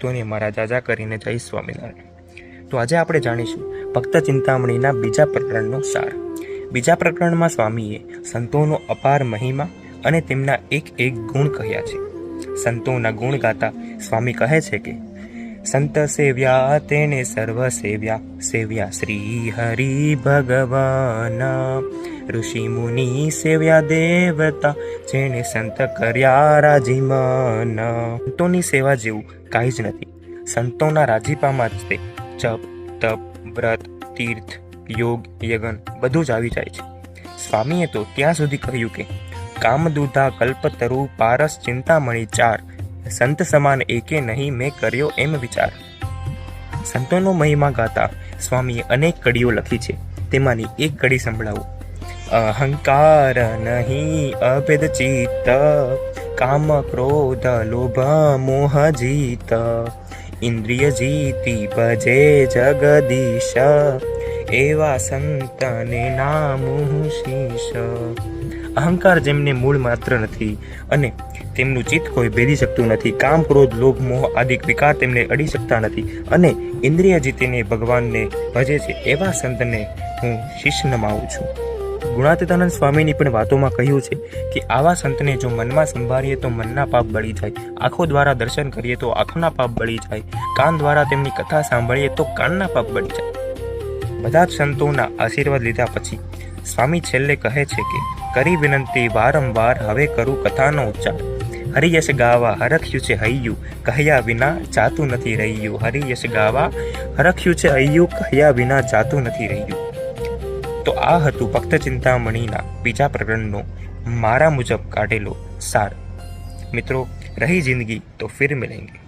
ભક્તોને મારા જાજા કરીને જય સ્વામિનારાયણ। તો આજે આપણે જાણીશું ભક્ત ચિંતામણીના બીજા પ્રકરણનો સાર। બીજા પ્રકરણમાં સ્વામીએ સંતોનો અપાર મહિમા અને તેમના એક એક ગુણ કહ્યા છે। સંતોના ગુણ ગાતા સ્વામી કહે છે કે સંત સેવ્યા તેને સર્વ સેવ્યા, સેવ્યા શ્રી હરિ ભગવાન। ઋષિ મુનિ સેવ્યા દેવતા, જેને સંત કર્યા રાજી મન। સંતોની સેવા જેવું કાંઈ જ નથી। સંતોના રાજીપામાં જ તે જપ, તપ, વ્રત, તીર્થ, યોગ, યજ્ઞ બધું જ આવી જાય છે। સ્વામીએ તો ત્યાં સુધી કહ્યું કે કામદૂધા કલ્પતરુ પારસ ચિંતામણી ચાર, સંત સમાન એકે નહીં મેં કર્યો એમ વિચાર। સંતોનો મહિમા ગાતા સ્વામીએ અનેક કડીઓ લખી છે। તેમાંની એક કડી સંભળાવું। અહંકાર નહીં અભેદ ચિત્ત, કામ ક્રોધ લોભ મોહ જીત, ઇન્દ્રિય જીતી ભજે જગદીશ, એવા સંતને નામું શીશ। અહંકાર જેમને મૂળ માત્ર નથી અને તેમનું ચિત્ત કોઈ ભેદી શકતું નથી, કામ ક્રોધ લોભ મોહ આદિ વિકાર તેમને અડી શકતા નથી અને ઇન્દ્રિય જીતીને ભગવાનને ભજે છે, એવા સંતને હું શિષ્ય નમાવું છું। ગુણાતીતાનંદ સ્વામીની પણ વાતોમાં કહ્યું છે કે આવા સંતને જો મનમાં સંભાળીએ તો મનના પાપ બળી જાય, આંખો દ્વારા દર્શન કરીએ તો આંખોના પાપ બળી જાય, કાન દ્વારા તેમની કથા સાંભળીએ તો કાનના પાપ બળી જાય। બધા જ સંતોના આશીર્વાદ લીધા પછી સ્વામી છેલ્લે કહે છે કે કરી વિનંતી વારંવાર હવે કરું કથાનો ઉચ્ચાર, હરિયશ ગાવા હરખ્યું છે હૈયું, કહ્યા વિના જાતું નથી રહ્યું। હરિયશ ગાવા હરખ્યું છે હૈયું, કહ્યા વિના જાતું નથી રહ્યું। તો આ હતું ભક્ત ચિંતામણીના બીજા પ્રકરણનો મારા મુજબ કાઢેલો સાર। મિત્રો, રહી જિંદગી તો ફિર મિલેંગે।